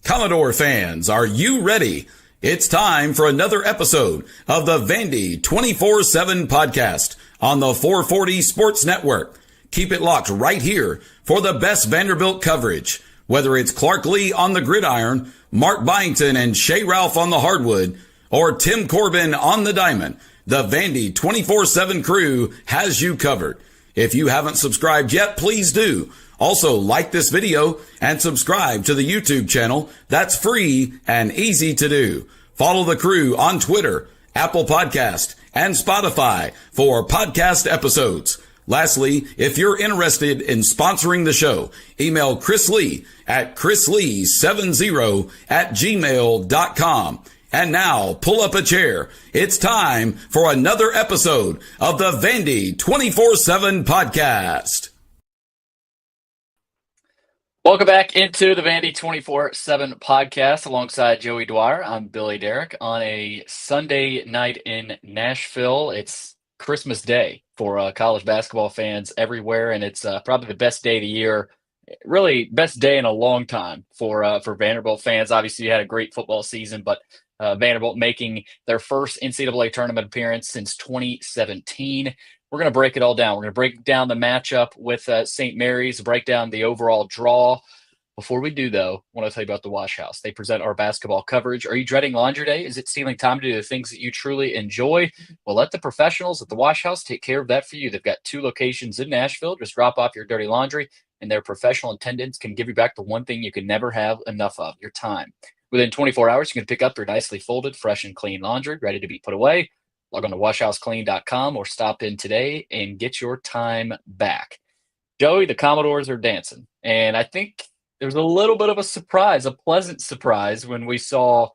Commodore fans, are you ready? It's time for another episode of the Vandy 24/7 podcast on the 440 Sports Network. Keep it locked right here for the best Vanderbilt coverage. Whether it's Clark Lee on the gridiron, Mark Byington and Shea Ralph on the hardwood, or Tim Corbin on the diamond, the Vandy 24/7 crew has you covered. If you haven't subscribed yet, please do. Also, like this video and subscribe to the YouTube channel. That's free and easy to do. Follow the crew on Twitter, Apple Podcast, and Spotify for podcast episodes. Lastly, if you're interested in sponsoring the show, email Chris Lee at chrislee70@gmail.com. And now, pull up a chair. It's time for another episode of the Vandy 24/7 podcast. Welcome back into the Vandy 24/7 podcast alongside Joey Dwyer. I'm Billy Derrick on a Sunday night in Nashville. It's Christmas Day for college basketball fans everywhere, and it's probably the best day of the year, really best day in a long time for Vanderbilt fans. Obviously, you had a great football season, but Vanderbilt making their first NCAA tournament appearance since 2017. We're going to break it all down. We're going to break down the matchup with St. Mary's, break down the overall draw. Before we do, though, I want to tell you about the Wash House. They present our basketball coverage. Are you dreading laundry day? Is it stealing time to do the things that you truly enjoy? Well, let the professionals at the Wash House take care of that for you. They've got 2 locations in Nashville. Just drop off your dirty laundry, and their professional attendants can give you back the one thing you can never have enough of, your time. Within 24 hours, you can pick up your nicely folded, fresh and clean laundry, ready to be put away. Log on to washhouseclean.com or stop in today and get your time back. Joey, the Commodores are dancing. And I think there was a little bit of a surprise, a pleasant surprise, when we saw,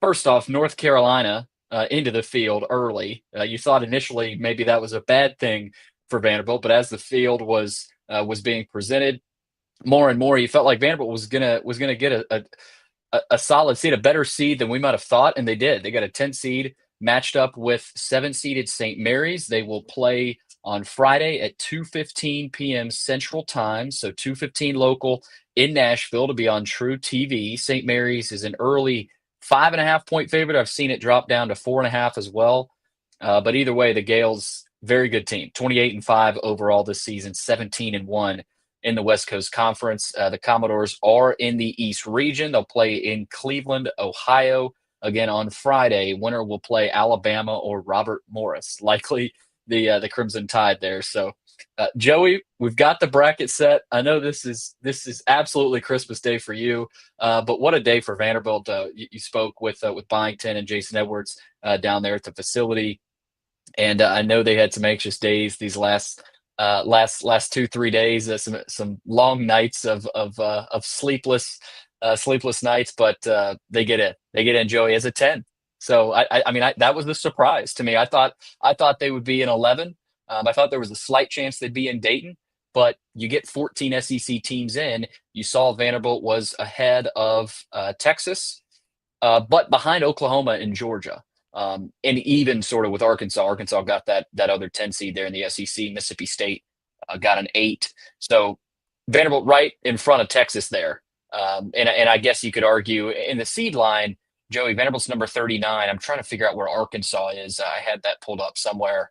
first off, North Carolina into the field early. You thought initially maybe that was a bad thing for Vanderbilt, but as the field was being presented more and more, you felt like Vanderbilt was gonna get a solid seed, a better seed than we might have thought, and they did. They got a 10 seed matched up with 7-seeded St. Mary's. They will play on Friday at 2:15 p.m. Central Time, so 2:15 local in Nashville to be on True TV. St. Mary's is an early 5.5-point favorite. I've seen it drop down to 4.5 as well. But either way, the Gales, very good team, 28-5 overall this season, 17-1 in the West Coast Conference. The Commodores are in the East region. They'll play in Cleveland, Ohio. Again, on Friday, winner will play Alabama or Robert Morris, likely the Crimson Tide there. So, Joey, we've got the bracket set. I know this is absolutely Christmas Day for you, but what a day for Vanderbilt. You spoke with Byington and Jason Edwards down there at the facility, and I know they had some anxious days these last 2-3 days. Some long nights of sleepless nights, but they get in. They get in, Joey, as a 10. So I mean, that was the surprise to me. I thought they would be in 11. I thought there was a slight chance they'd be in Dayton, but you get 14 SEC teams in. You saw Vanderbilt was ahead of Texas, but behind Oklahoma and Georgia, and even sort of with Arkansas. Arkansas got that other 10 seed there in the SEC. Mississippi State got an 8. So Vanderbilt right in front of Texas there. And I guess you could argue in the seed line, Joey, Vanderbilt's number 39. I'm trying to figure out where Arkansas is. I had that pulled up somewhere.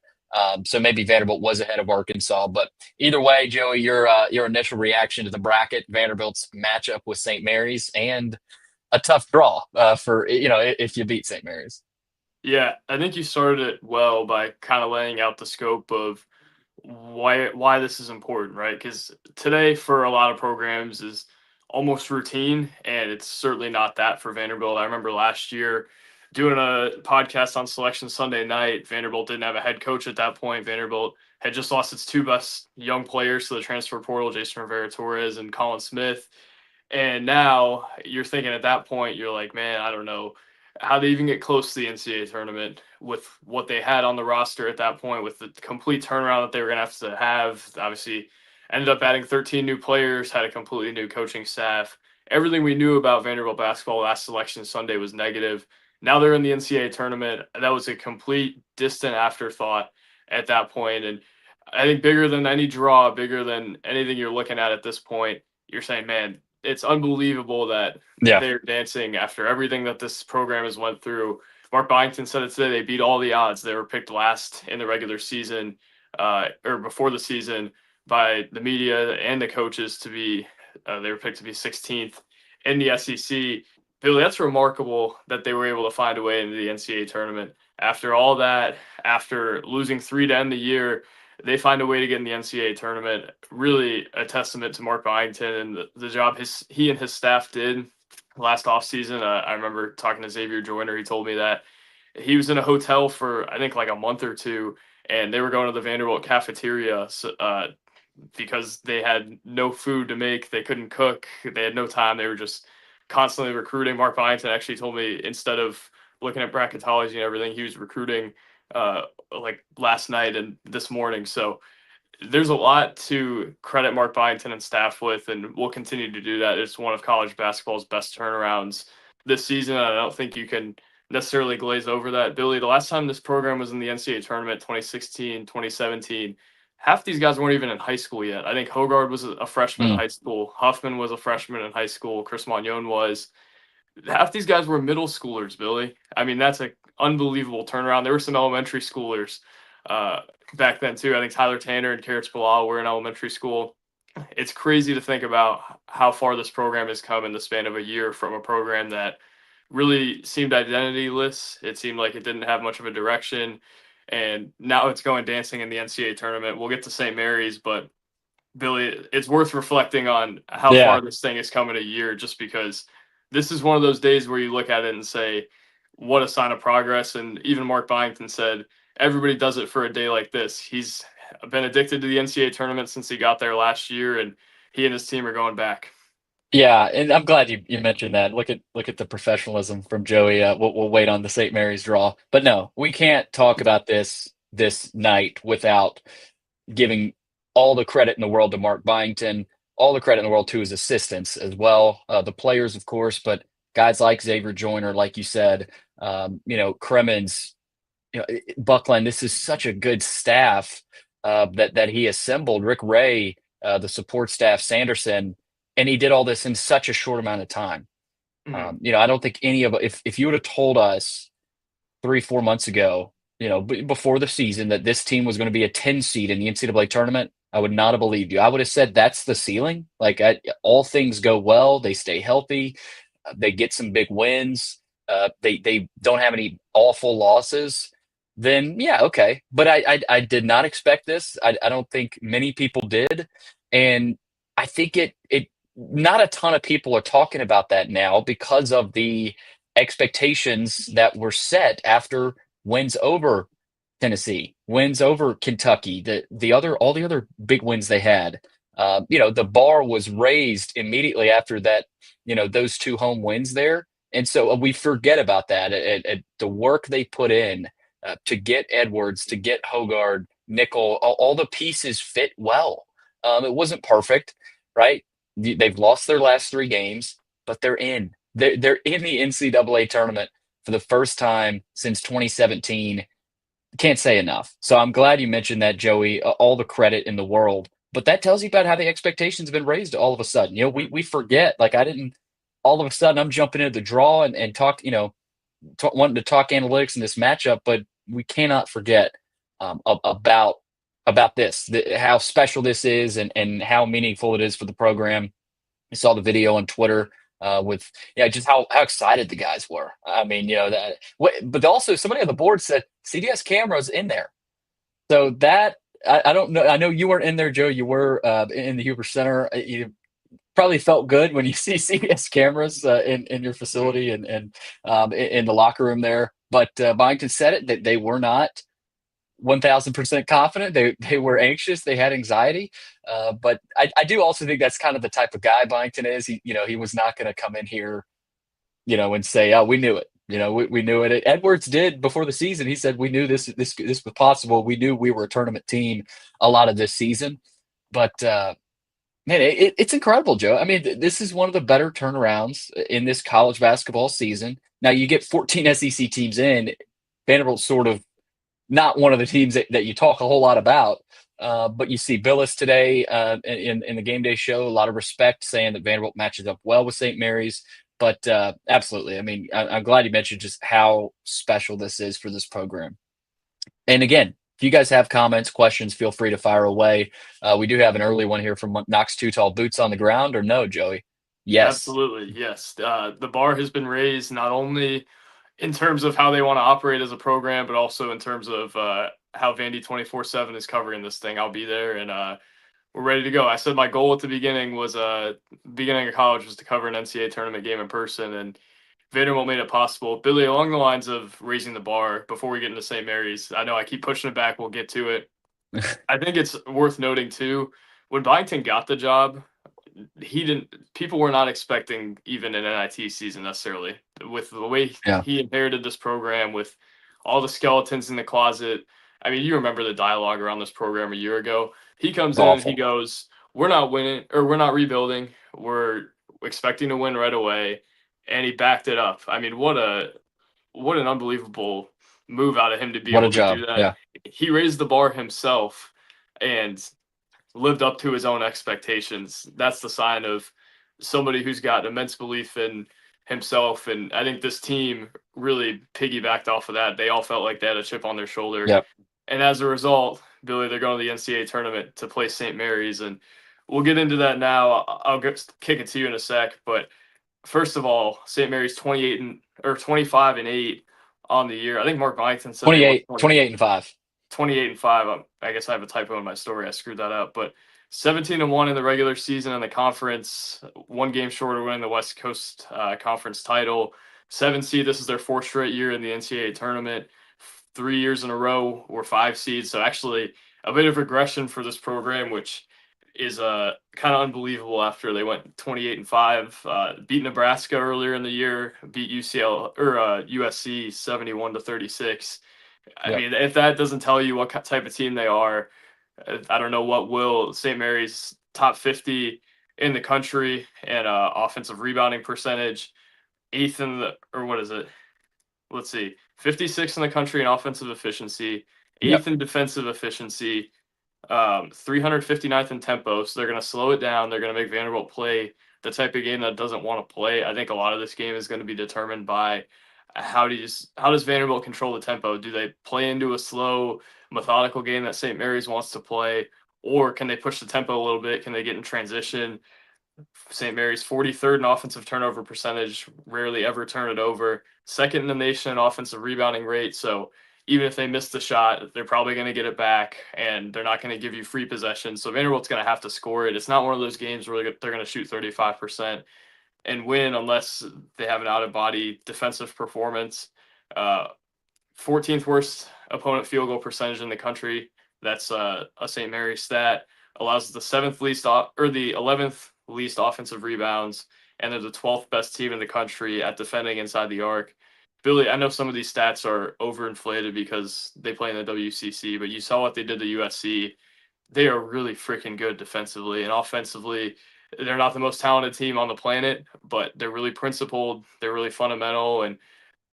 So maybe Vanderbilt was ahead of Arkansas. But either way, Joey, your initial reaction to the bracket, Vanderbilt's matchup with St. Mary's, and a tough draw for if you beat St. Mary's. Yeah, I think you started it well by kind of laying out the scope of why this is important, right? Because today for a lot of programs is almost routine, and it's certainly not that for Vanderbilt. I remember last year doing a podcast on Selection Sunday night. Vanderbilt didn't have a head coach at that point. Vanderbilt had just lost its 2 best young players to the transfer portal, Jason Rivera-Torres and Colin Smith. And now you're thinking at that point, you're like, man, I don't know how they even get close to the NCAA tournament with what they had on the roster at that point, with the complete turnaround that they were going to have. Obviously, ended up adding 13 new players, had a completely new coaching staff. Everything we knew about Vanderbilt basketball last Selection Sunday was negative. Now they're in the NCAA tournament. That was a complete distant afterthought at that point. And I think bigger than any draw, bigger than anything you're looking at this point, you're saying, man, it's unbelievable that Yeah. they're dancing after everything that this program has went through. Mark Byington said it today. They beat all the odds. They were picked last in the regular season, or before the season, by the media and the coaches to be. They were picked to be 16th in the SEC. Billy, that's remarkable that they were able to find a way into the NCAA tournament after all that. After losing 3 to end the year, they find a way to get in the NCAA tournament. Really a testament to Mark Byington and the job he and his staff did last offseason. I remember talking to Xavier Joyner. He told me that he was in a hotel for, I think, like a month or two, and they were going to the Vanderbilt cafeteria because they had no food to make. They couldn't cook. They had no time. They were just constantly recruiting. Mark Byington actually told me instead of looking at bracketology and everything, he was recruiting like last night and this morning. So there's a lot to credit Mark Byington and staff with, and we'll continue to do that. It's one of college basketball's best turnarounds this season. I don't think you can necessarily glaze over that. Billy, the last time this program was in the NCAA tournament, 2016, 2017, half these guys weren't even in high school yet. I think Hogard was a freshman in high school. Huffman was a freshman in high school. Chris Magnon was. Half these guys were middle schoolers, Billy. I mean, that's an unbelievable turnaround. There were some elementary schoolers back then, too. I think Tyler Tanner and Carrots Bilal were in elementary school. It's crazy to think about how far this program has come in the span of a year from a program that really seemed identityless. It seemed like it didn't have much of a direction. And now it's going dancing in the NCAA tournament. We'll get to St. Mary's, but Billy, it's worth reflecting on how far this thing has come in a year, just because this is one of those days where you look at it and say, what a sign of progress. And even Mark Byington said, everybody does it for a day like this. He's been addicted to the NCAA tournament since he got there last year, and he and his team are going back. Yeah, and I'm glad you mentioned that. Look at the professionalism from Joey. We'll wait on the St. Mary's draw, but no, we can't talk about this night without giving all the credit in the world to Mark Byington, all the credit in the world to his assistants as well, the players, of course, but guys like Xavier Joyner, like you said, Cremens, Buckland. This is such a good staff that he assembled. Rick Ray, the support staff, Sanderson. And he did all this in such a short amount of time. I don't think if you would have told us 3-4 months ago, before the season, that this team was going to be a 10 seed in the NCAA tournament, I would not have believed you. I would have said that's the ceiling. Like all things go well, they stay healthy, they get some big wins, they don't have any awful losses. Then yeah, okay. But I did not expect this. I don't think many people did, and I think it not a ton of people are talking about that now because of the expectations that were set after wins over Tennessee, wins over Kentucky, all the other big wins they had. The bar was raised immediately after that, those 2 home wins there. And so we forget about that at the work they put in to get Edwards, to get Hogard, Nickel, all the pieces fit well. It wasn't perfect, right? They've lost their last 3 games, but they're in. They're in the NCAA tournament for the first time since 2017. Can't say enough. So I'm glad you mentioned that, Joey. All the credit in the world, but that tells you about how the expectations have been raised all of a sudden. We forget. Like I didn't. All of a sudden, I'm jumping into the draw and talk. Wanting to talk analytics in this matchup, but we cannot forget about this, how special this is, and how meaningful it is for the program. I saw the video on Twitter with just how excited the guys were. I mean, but also somebody on the board said CDS cameras in there. So that I don't know. I know you weren't in there, Joe. You were in the Huber Center. You probably felt good when you see CBS cameras in your facility and in the locker room there. But Byington said it that they were not 1,000% confident. They were anxious. They had anxiety. But I do also think that's kind of the type of guy Byington is. He was not going to come in here, and say, "Oh, we knew it." We knew it. Edwards did before the season. He said, "We knew this was possible. We knew we were a tournament team a lot of this season." But man, it's incredible, Joe. I mean, this is one of the better turnarounds in this college basketball season. Now you get 14 SEC teams in. Vanderbilt's sort of not one of the teams that you talk a whole lot about, But you see Billis today in the game day show, a lot of respect saying that Vanderbilt matches up well with St. Mary's. But absolutely, I mean, I'm glad you mentioned just how special this is for this program. And again, if you guys have comments, questions, feel free to fire away. We do have an early one here from Knox Too Tall Boots on the ground, or no, Joey? Yes. Absolutely, yes. The bar has been raised not only in terms of how they want to operate as a program, but also in terms of how Vandy 24/7 is covering this thing. I'll be there, and we're ready to go. I said my goal at the beginning was beginning of college was to cover an NCAA tournament game in person, and Vanderbilt made it possible. Billy, along the lines of raising the bar before we get into St. Mary's, I know I keep pushing it back. We'll get to it. I think it's worth noting too, when Byington got the job, he didn't people were not expecting even an NIT season necessarily. With the way Yeah. he inherited this program, with all the skeletons in the closet. I mean, you remember the dialogue around this program a year ago. He comes in and he goes, "We're not winning, or we're not rebuilding. We're expecting to win right away." And he backed it up. I mean, what an unbelievable move out of him to be What a able to job. do that. Yeah. He raised the bar himself and lived up to his own expectations. That's the sign of somebody who's got immense belief in himself. And I think this team really piggybacked off of that. They all felt like they had a chip on their shoulder. Yep. And as a result, Billy, they're going to the NCAA tournament to play St. Mary's. And we'll get into that now. I'll kick it to you in a sec. But first of all, St. Mary's 25-8 on the year. I think Mark Byington said 28-5. 28-5. I guess I have a typo in my story. I screwed that up. But 17-1 in the regular season in the conference, one game short of winning the West Coast Conference title. 7 seed. This is their 4th straight year in the NCAA tournament. 3 years in a row were 5 seeds. So actually a bit of regression for this program, which is kind of unbelievable after they went 28-5, beat Nebraska earlier in the year, beat USC 71-36. I mean, if that doesn't tell you what type of team they are, I don't know what will. St. Mary's top 50 in the country and offensive rebounding percentage, 8th in the, or what is it? Let's see, 56th in the country in offensive efficiency, 8th in defensive efficiency, 359th in tempo. So they're going to slow it down. They're going to make Vanderbilt play the type of game that doesn't want to play. I think a lot of this game is going to be determined by how does Vanderbilt control the tempo? Do they play into a slow, methodical game that St. Mary's wants to play, or can they push the tempo a little bit? Can they get in transition? St. Mary's 43rd in offensive turnover percentage, rarely ever turn it over. 2nd in the nation in offensive rebounding rate. So even if they miss the shot, they're probably going to get it back, and they're not going to give you free possession. So Vanderbilt's going to have to score it. It's not one of those games where they're going to shoot 35% and win unless they have an out-of-body defensive performance. 14th worst opponent field goal percentage in the country. That's a St. Mary's stat. Allows the 7th least or the 11th least offensive rebounds, and they're the 12th best team in the country at defending inside the arc. Billy, I know some of these stats are overinflated because they play in the WCC, but you saw what they did to USC. They are really freaking good defensively, and offensively, they're not the most talented team on the planet, but they're really principled. They're really fundamental and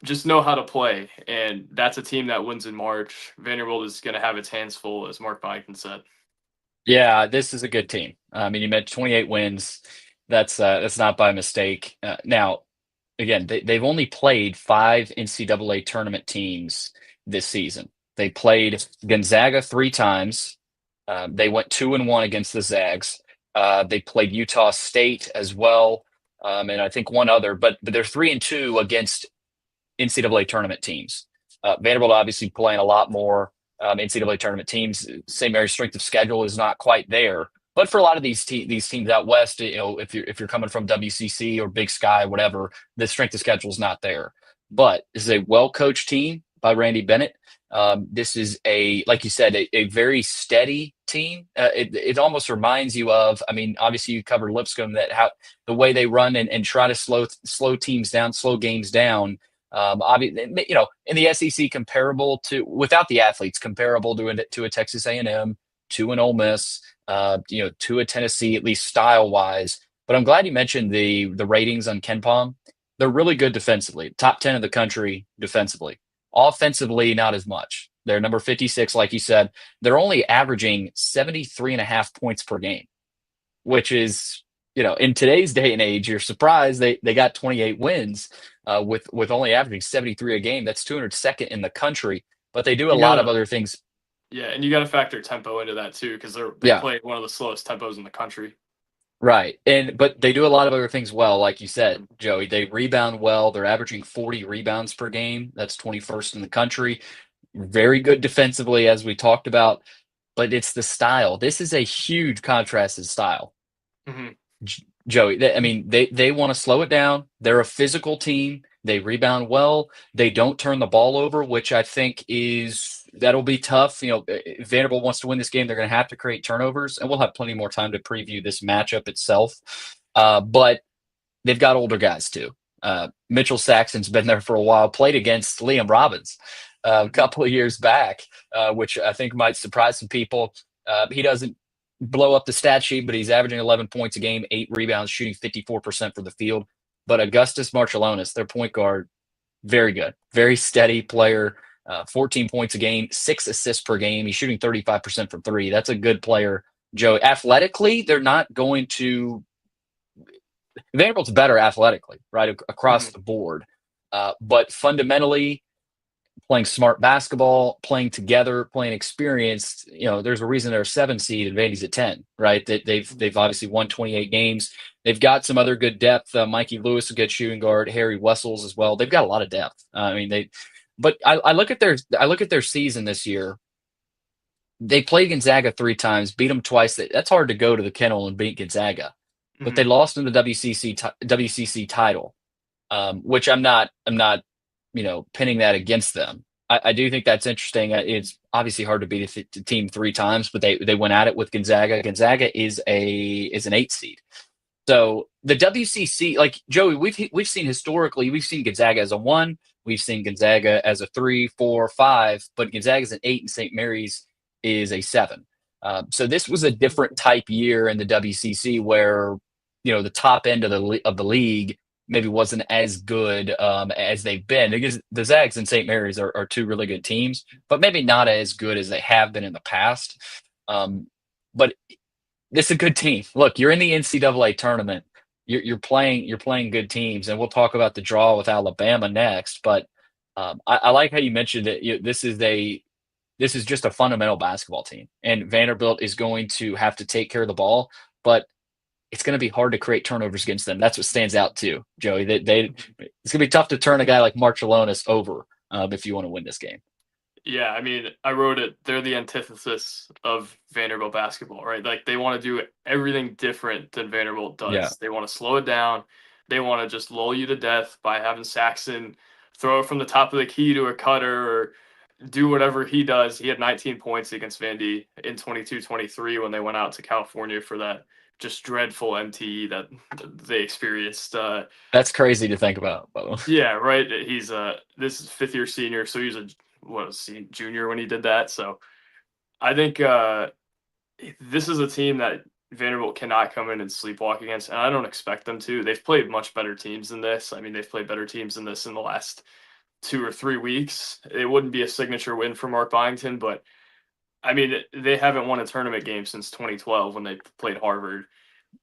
just know how to play. And that's a team that wins in March. Vanderbilt is going to have its hands full, as Mark Byington said. Yeah, this is a good team. I mean, you mentioned 28 wins. That's not by mistake. Now, again, they've only played 5 NCAA tournament teams this season. They played Gonzaga 3 times. They went 2-1 against the Zags. They played Utah State as well, and I think one other, but they're 3-2 against NCAA tournament teams. Vanderbilt obviously playing a lot more NCAA tournament teams. St. Mary's strength of schedule is not quite there, but for a lot of these teams out west, if you're coming from WCC or Big Sky, whatever, the strength of schedule is not there. But this is a well-coached team by Randy Bennett. This is like you said, a very steady team. It almost reminds you of, I mean, obviously you covered Lipscomb, that how the way they run and try to slow teams down, slow games down. Obviously, in the SEC, comparable to, without the athletes, comparable to a Texas A&M, to an Ole Miss, to a Tennessee, at least style wise. But I'm glad you mentioned the ratings on KenPom. They're really good defensively, top 10 of the country defensively. Offensively, not as much. They're number 56, like you said. They're only averaging 73.5 points per game, which is, in today's day and age, you're surprised they got 28 wins with only averaging 73 a game. That's 202nd in the country, but they do a You lot of gotta, other things. yeah, and you got to factor tempo into that too, because they Yeah, play one of the slowest tempos in the country. right. But they do a lot of other things well, like you said, Joey. They rebound well. They're averaging 40 rebounds per game. That's 21st in the country. Very good defensively, as we talked about, but it's the style. This is a huge contrast in style. Hmm. Joey, they want to slow it down. They're a physical team. They rebound well. They don't turn the ball over, which I think that'll be tough. If Vanderbilt wants to win this game, they're going to have to create turnovers, and we'll have plenty more time to preview this matchup itself. But they've got older guys too. Mitchell Saxon's been there for a while. Played against Liam Robbins a couple of years back, which I think might surprise some people. He doesn't blow up the stat sheet, but he's averaging 11 points a game, 8 rebounds, shooting 54% for the field. But Augustus Marciulionis, their point guard, very good, very steady player. 14 points a game, 6 assists per game. He's shooting 35% from three. That's a good player, Joe. Athletically, they're not going to. Vanderbilt's better athletically, right, across the board. But fundamentally, playing smart basketball, playing together, playing experienced. There's a reason they're a 7 seed and Vandy's at 10, right? They've obviously won 28 games. They've got some other good depth. Mikey Lewis, a good shooting guard. Harry Wessels as well. They've got a lot of depth. But I look at their season this year. They played Gonzaga 3 times, beat them twice. That's hard to go to the Kennel and beat Gonzaga, but they lost in the WCC title, which I'm not pinning that against them. I do think that's interesting. It's obviously hard to beat a team 3 times, but they went at it with Gonzaga. Gonzaga is an 8 seed. So the WCC, like Joey, we've seen historically, we've seen Gonzaga as a 1, we've seen Gonzaga as a 3, 4, 5, but Gonzaga's an 8 and St. Mary's is a 7. So this was a different type year in the WCC where the top end of the league maybe wasn't as good as they've been. Because the Zags and St. Mary's are 2 really good teams, but maybe not as good as they have been in the past. But this is a good team. Look, you're in the NCAA tournament. You're playing good teams, and we'll talk about the draw with Alabama next. But I like how you mentioned it. This is just a fundamental basketball team, and Vanderbilt is going to have to take care of the ball, but it's going to be hard to create turnovers against them. That's what stands out too, Joey. It's going to be tough to turn a guy like Marciulionis over if you want to win this game. Yeah, I wrote it. They're the antithesis of Vanderbilt basketball, right? Like they want to do everything different than Vanderbilt does. Yeah. They want to slow it down. They want to just lull you to death by having Saxon throw it from the top of the key to a cutter or do whatever he does. He had 19 points against Vandy in 22-23 when they went out to California for that just dreadful MTE that they experienced. That's crazy to think about, by the way. Yeah, right. He's this is 5th-year senior, so he's a junior when he did that. So I think this is a team that Vanderbilt cannot come in and sleepwalk against, and I don't expect them to. They've played much better teams than this. They've played better teams than this in the last 2 or 3 weeks. It wouldn't be a signature win for Mark Byington, but they haven't won a tournament game since 2012 when they played Harvard.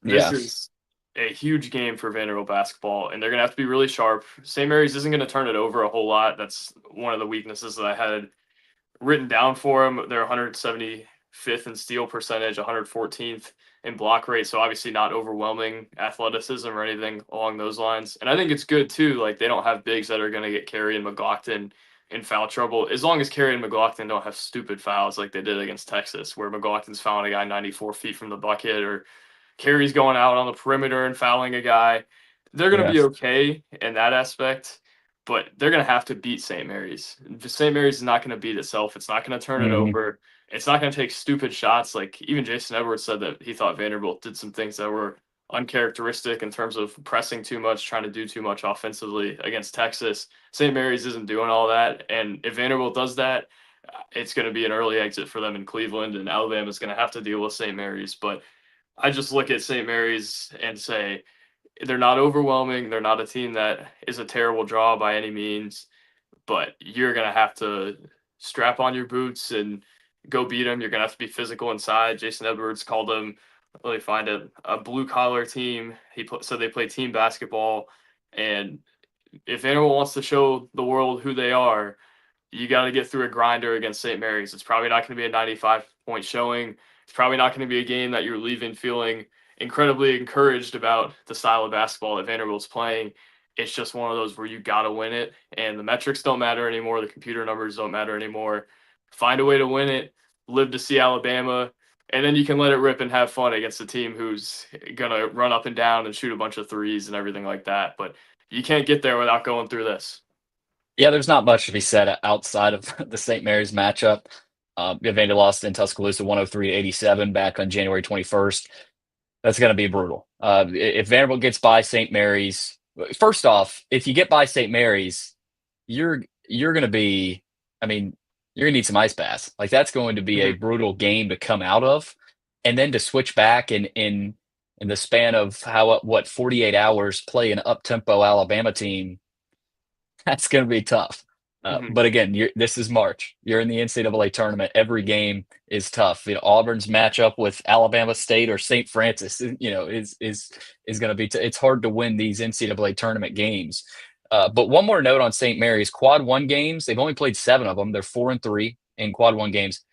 This is a huge game for Vanderbilt basketball, and they're going to have to be really sharp. St. Mary's isn't going to turn it over a whole lot. That's one of the weaknesses that I had written down for them. They're 175th in steal percentage, 114th in block rate, so obviously not overwhelming athleticism or anything along those lines. And I think it's good, too. Like, they don't have bigs that are going to get Carey and McLaughlin in foul trouble, as long as Carey and McLaughlin don't have stupid fouls like they did against Texas, where McLaughlin's fouling a guy 94 feet from the bucket, or Carey's going out on the perimeter and fouling a guy. They're going to be okay in that aspect, but they're going to have to beat St. Mary's. St. Mary's is not going to beat itself. It's not going to turn it over. It's not going to take stupid shots. Like even Jason Edwards said that he thought Vanderbilt did some things that were uncharacteristic in terms of pressing too much, trying to do too much offensively against Texas. St. Mary's isn't doing all that. And if Vanderbilt does that, it's going to be an early exit for them in Cleveland, and Alabama's going to have to deal with St. Mary's. But I just look at St. Mary's and say they're not overwhelming. They're not a team that is a terrible draw by any means, but you're going to have to strap on your boots and go beat them. You're gonna have to be physical inside. Jason Edwards called them. Let me find it. A blue collar team. So they play team basketball, and if anyone wants to show the world who they are, you got to get through a grinder against St. Mary's. It's probably not going to be a 95-point showing. It's probably not going to be a game that you're leaving feeling incredibly encouraged about the style of basketball that Vanderbilt's playing. It's just one of those where you got to win it, and the metrics don't matter anymore. The computer numbers don't matter anymore. Find a way to win it, live to see Alabama, and then you can let it rip and have fun against a team who's going to run up and down and shoot a bunch of threes and everything like that. But you can't get there without going through this. Yeah, there's not much to be said outside of the St. Mary's matchup. Vandy lost in Tuscaloosa 103-87 back on January 21st. That's going to be brutal. If Vanderbilt gets by St. Mary's, first off, if you get by St. Mary's, you're going to be, I mean, you're going to need some ice baths. Like, that's going to be a brutal game to come out of. And then to switch back in the span of 48 hours, play an up-tempo Alabama team, that's going to be tough. But again, this is March. You're in the NCAA tournament. Every game is tough. Auburn's matchup with Alabama State or St. Francis, is going to be. It's hard to win these NCAA tournament games. But one more note on St. Mary's quad one games. They've only played 7 of them. They're 4-3 in quad one games,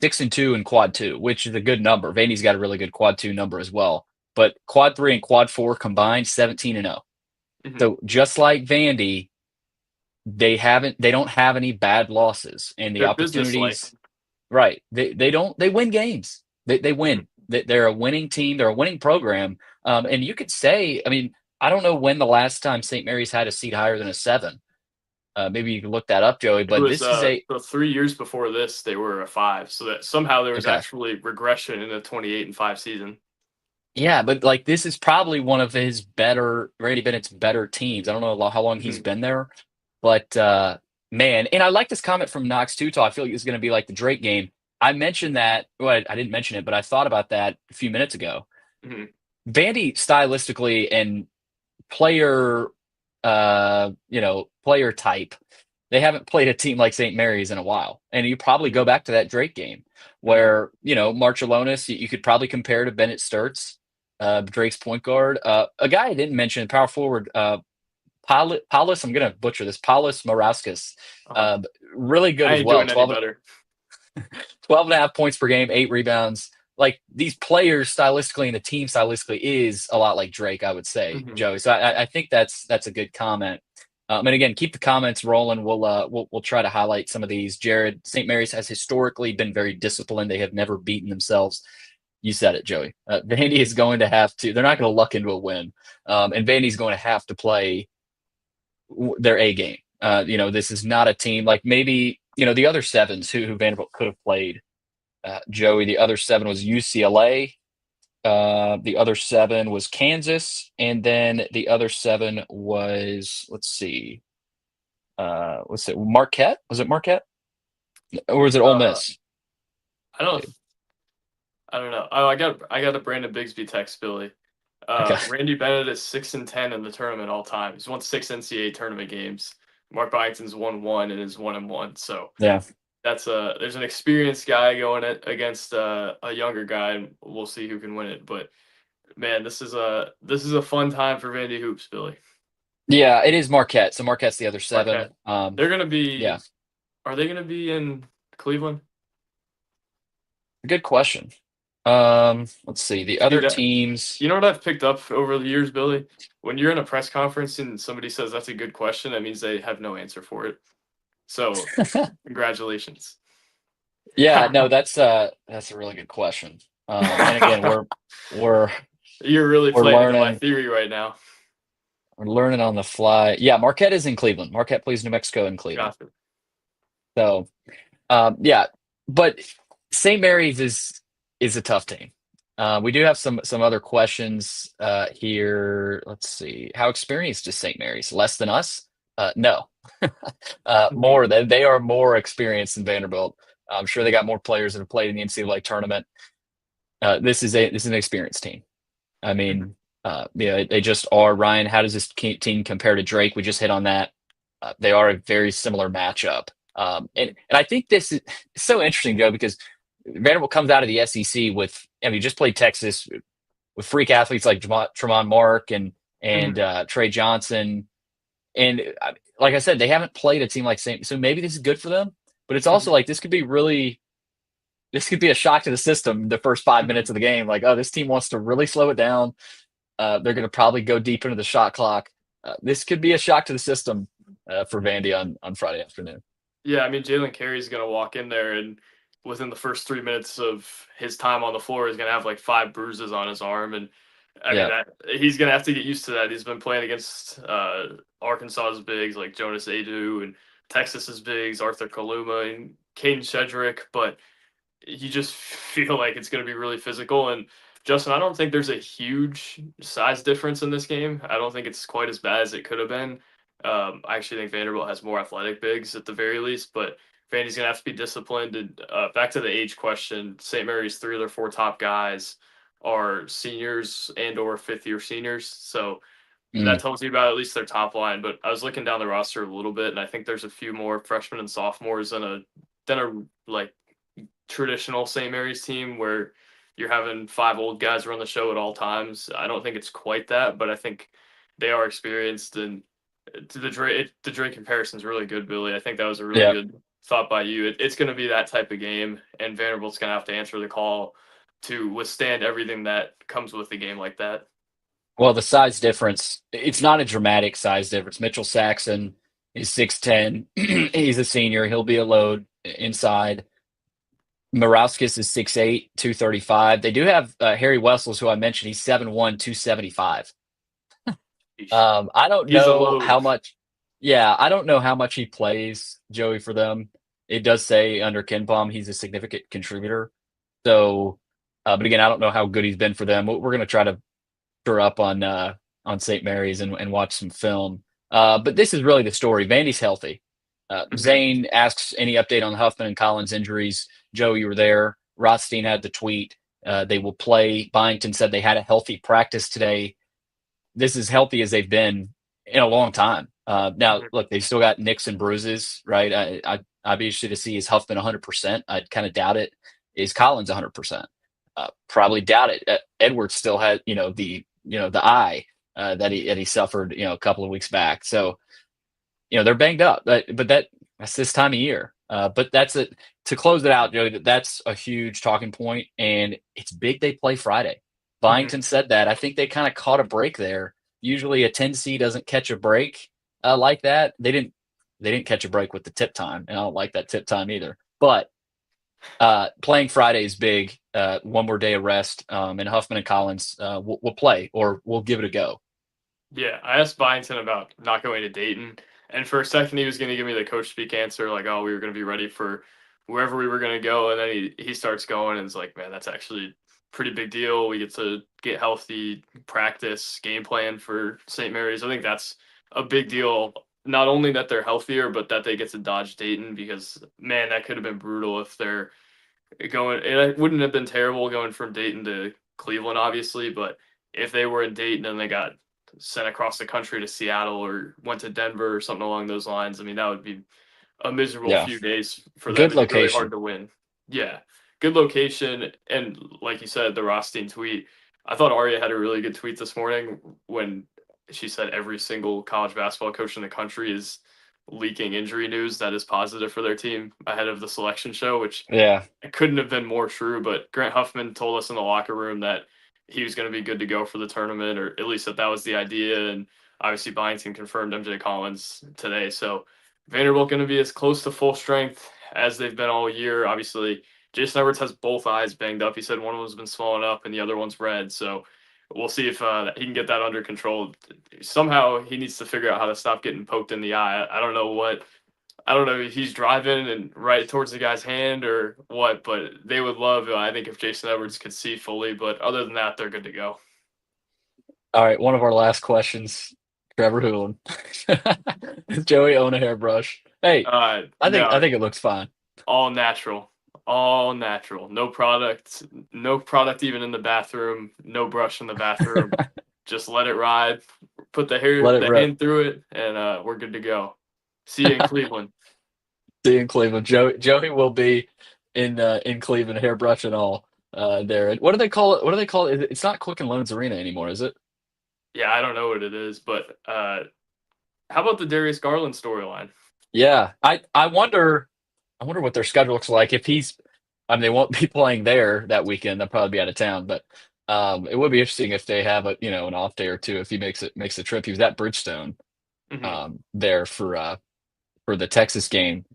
6-2 in quad two, which is a good number. Vandy's got a really good quad two number as well. But quad 3 and quad 4 combined, 17-0. So just like Vandy, they don't have any bad losses, and the opportunities, right? They win games. They win. They're a winning team. They're a winning program. And you could say, I mean, I don't know when the last time St. Mary's had a seed higher than a 7. Maybe you can look that up, Joey. But this is so 3 years before this, they were a 5. So that somehow there was actually regression in the 28-5 season. Yeah, but like, this is probably one of his better, Randy Bennett's better teams. I don't know how long he's been there. But, man, and I like this comment from Knox Tutal. I feel like it's going to be like the Drake game. I mentioned that. Well, I didn't mention it, but I thought about that a few minutes ago. Vandy stylistically and player type, they haven't played a team like St. Mary's in a while. And you probably go back to that Drake game where, Marciulonis, you could probably compare to Bennett Sturts, Drake's point guard. A guy I didn't mention, power forward, Paulus, I'm going to butcher this, Paulus Morauskas, really good as well. 12.5 points per game, 8 rebounds. Like, these players stylistically and the team stylistically is a lot like Drake, I would say, Joey. So I think that's a good comment. And again, keep the comments rolling. We'll try to highlight some of these. Jared, St. Mary's has historically been very disciplined. They have never beaten themselves. You said it, Joey. Vandy is going to have to. They're not going to luck into a win, and Vandy's going to have to play their A game. This is not a team like maybe, the other 7s who Vanderbilt could have played. Joey, the other 7 was UCLA. The other 7 was Kansas. And then the other 7 was, Marquette? Was it Marquette? Or was it Ole Miss? I don't know. Oh, I got a Brandon Bigsby text, Billy. Randy Bennett is 6-10 in the tournament all time. He's won 6 NCAA tournament games. Mark Byington's won 1 and is 1-1. So yeah, there's an experienced guy going against a younger guy, and we'll see who can win it. But man, this is a fun time for Vandy hoops, Billy. Yeah, it is Marquette. So Marquette's the other 7. They're gonna be. Yeah. Are they gonna be in Cleveland? Good question. Let's see the other teams. You know what I've picked up over the years, Billy? When you're in a press conference and somebody says that's a good question, that means they have no answer for it. So congratulations. Yeah, no, that's a really good question. And again, you're really playing into my theory right now. We're learning on the fly. Yeah, Marquette is in Cleveland. Marquette plays New Mexico in Cleveland. Gotcha. So, yeah, but St. Mary's is a tough team. We do have some other questions here. Let's see. How experienced is St. Mary's? Less than us? No. More than they are more experienced than Vanderbilt. I'm sure they got more players that have played in the NCAA tournament. This is an experienced team. I mean, they just are. Ryan, how does this team compare to Drake? We just hit on that. They are a very similar matchup. And I think this is so interesting, Joe, because Vanderbilt comes out of the SEC with, I mean, just played Texas with freak athletes like Tremont Mark and Trey Johnson. And like I said, they haven't played a team like St. So maybe this is good for them, but it's also like this could be a shock to the system the first 5 minutes of the game. Like, oh, this team wants to really slow it down. They're going to probably go deep into the shot clock. This could be a shock to the system for Vandy on Friday afternoon. Yeah, I mean, Jalen Carey's going to walk in there and within the first 3 minutes of his time on the floor, he's going to have like 5 bruises on his arm. And I mean, he's going to have to get used to that. He's been playing against Arkansas's bigs like Jonas Adu and Texas's bigs, Arthur Kaluma and Caden Shedrick. But you just feel like it's going to be really physical. And Justin, I don't think there's a huge size difference in this game. I don't think it's quite as bad as it could have been. I actually think Vanderbilt has more athletic bigs at the very least, but Vandy's going to have to be disciplined. And back to the age question, St. Mary's 3 of their 4 top guys are seniors and or fifth-year seniors. So that tells you about at least their top line. But I was looking down the roster a little bit, and I think there's a few more freshmen and sophomores than a like traditional St. Mary's team where you're having 5 old guys run the show at all times. I don't think it's quite that, but I think they are experienced. And the Dre comparison is really good, Billy. I think that was a really good thought by you. It's going to be that type of game, and Vanderbilt's going to have to answer the call to withstand everything that comes with a game like that. Well, the size difference, it's not a dramatic size difference. Mitchell Saxon is 6'10". He's a senior. He'll be a load inside. Morauskas is 6'8", 235. They do have Harry Wessels, who I mentioned. He's 7'1", 275. I don't know how much. Yeah, I don't know how much he plays, Joey, for them. It does say under Ken Palm he's a significant contributor. So, but again, I don't know how good he's been for them. We're going to try to stir up on St. Mary's and watch some film. But this is really the story. Vandy's healthy. Zane asks any update on Huffman and Collins injuries. Joe, you were there. Rothstein had the tweet. They will play. Byington said they had a healthy practice today. This is healthy as they've been in a long time. Now, look, they've still got nicks and bruises, right? I'd be interested to see is Huffman 100%. I'd kind of doubt it. Is Collins 100%? Probably doubt it. Edwards still had, the eye that he suffered, a couple of weeks back. So, they're banged up, but that's this time of year. But that's it. To close it out, Joey, that's a huge talking point, and it's big they play Friday. Byington said that. I think they kind of caught a break there. Usually a 10C doesn't catch a break like that. They didn't catch a break with the tip time, and I don't like that tip time either. But playing Friday is big. One more day of rest, and Huffman and Collins will play, or we'll give it a go. Yeah, I asked Byington about not going to Dayton, and for a second he was going to give me the coach speak answer, like, oh, we were going to be ready for wherever we were going to go, and then he starts going, and it's like, man, that's actually pretty big deal. We get to get healthy, practice, game plan for St. Mary's. I think that's a big deal. Not only that they're healthier, but that they get to dodge Dayton, because, man, that could have been brutal if they're going. It wouldn't have been terrible going from Dayton to Cleveland, obviously, but if they were in Dayton and they got sent across the country to Seattle or went to Denver or something along those lines, I mean, that would be a miserable few days for them. Good location. Really hard to win. Yeah. Good location, and like you said, the Rothstein tweet. I thought Arya had a really good tweet this morning when she said every single college basketball coach in the country is leaking injury news that is positive for their team ahead of the selection show, which it couldn't have been more true. But Grant Huffman told us in the locker room that he was going to be good to go for the tournament, or at least that was the idea. And obviously Byington confirmed MJ Collins today. So Vanderbilt going to be as close to full strength as they've been all year. Obviously, Jason Edwards has both eyes banged up. He said one of them's been swollen up and the other one's red. So we'll see if he can get that under control. Somehow he needs to figure out how to stop getting poked in the eye. I don't know if he's driving and right towards the guy's hand or what, but they would love, I think, if Jason Edwards could see fully. But other than that, they're good to go. All right, one of our last questions, Trevor Hoolan. Does Joey own a hairbrush? Hey, I think it looks fine. All natural. All natural. No product even in the bathroom. No brush in the bathroom. Just let it ride. Put the hand through it, and we're good to go. See you in Cleveland. See you in Cleveland. Joey will be in Cleveland, hairbrush and all. There. What do they call it? What do they call it? It's not Quicken Loans Arena anymore, is it? Yeah, I don't know what it is, but how about the Darius Garland storyline? Yeah, I wonder what their schedule looks like if he's. I mean, they won't be playing there that weekend. They'll probably be out of town, but it would be interesting if they have an off day or two if he makes the trip. He was at Bridgestone Hmm. there for the Texas game.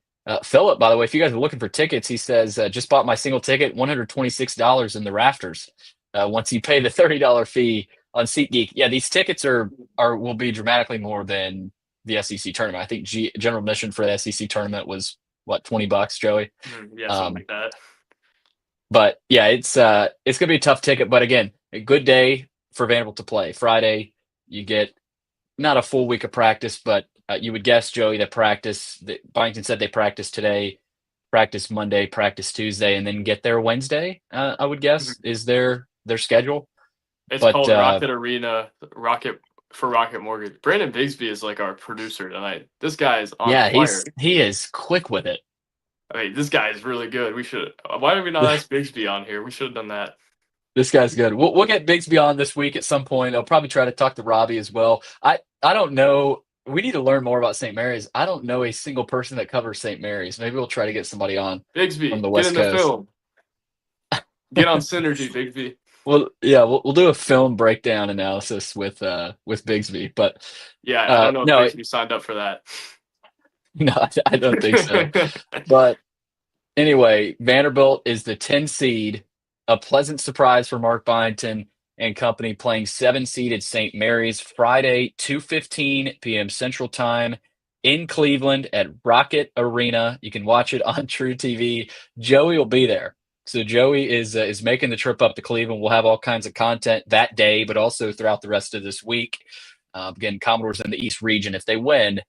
Philip, by the way, if you guys are looking for tickets, he says just bought my single ticket, $126 in the rafters. Once you pay the $30 fee on SeatGeek, yeah, these tickets will be dramatically more than the SEC tournament. I think general admission for the SEC tournament was what, $20, Joey. Yeah, something Um, like that. but yeah, it's gonna be a tough ticket. But again, a good day for Vanderbilt to play. Friday, you get not a full week of practice, but you would guess, Joey, that Byington said they practiced today, practice Monday, practice Tuesday, and then get there Wednesday. I would guess Mhm. is their schedule. It's But called Rocket Arena, Rocket Mortgage. Brandon Bigsby is like our producer tonight. This guy is on yeah, fire. he is quick with it. I mean, this guy is really good. We should. Why did we not ask Bigsby on here? We should have done that. This guy's good. We'll get Bigsby on this week at some point. I'll probably try to talk to Robbie as well. I don't know. We need to learn more about St. Mary's. I don't know a single person that covers St. Mary's. Maybe we'll try to get somebody on from Bigsby, the get West in the Coast. film. Get on Synergy, Bigsby. Well, yeah, we'll do a film breakdown analysis with Bigsby. But Yeah, I don't know if no, Bigsby signed up for that. no, I don't think so. But anyway, Vanderbilt is the 10 seed. A pleasant surprise for Mark Byington and company, playing 7-seeded St. Mary's Friday, 2:15 p.m. Central Time in Cleveland at Rocket Arena. You can watch it on True TV. Joey will be there. So Joey is making the trip up to Cleveland. We'll have all kinds of content that day, but also throughout the rest of this week. Again, Commodores in the East region, if they win,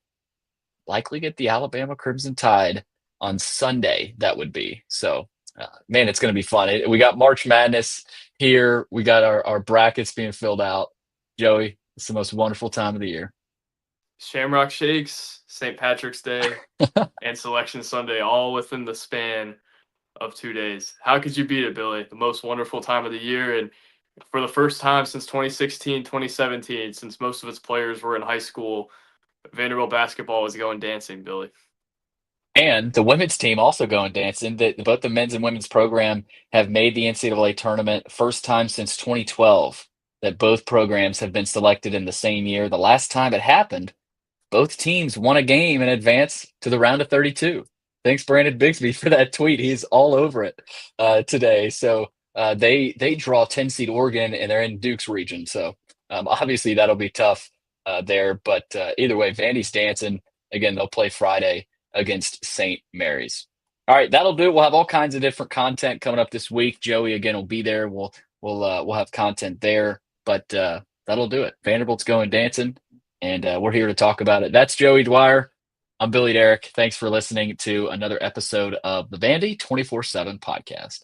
likely get the Alabama Crimson Tide on Sunday. That would be so. Man, it's going to be fun. We got March Madness here. We got our brackets being filled out. Joey, it's the most wonderful time of the year. Shamrock Shakes, St. Patrick's Day, and Selection Sunday, all within the span of 2 days. How could you beat it, Billy? The most wonderful time of the year. And for the first time since 2016, 2017, since most of its players were in high school, Vanderbilt basketball was going dancing, Billy. And the women's team also going dancing. Both the men's and women's program have made the NCAA tournament. First time since 2012 that both programs have been selected in the same year. The last time it happened, both teams won a game in advance to the round of 32. Thanks, Brandon Bigsby, for that tweet. He's all over it today. So they draw 10 seed Oregon, and they're in Duke's region. So obviously that'll be tough there. But either way, Vandy's dancing. Again, they'll play Friday against St. Mary's. All right, that'll do it. We'll have all kinds of different content coming up this week. Joey again will be there. We'll have content there, but that'll do it. Vanderbilt's going dancing, and we're here to talk about it. That's Joey Dwyer. I'm Billy Derrick. Thanks for listening to another episode of the Vandy 24/7 podcast.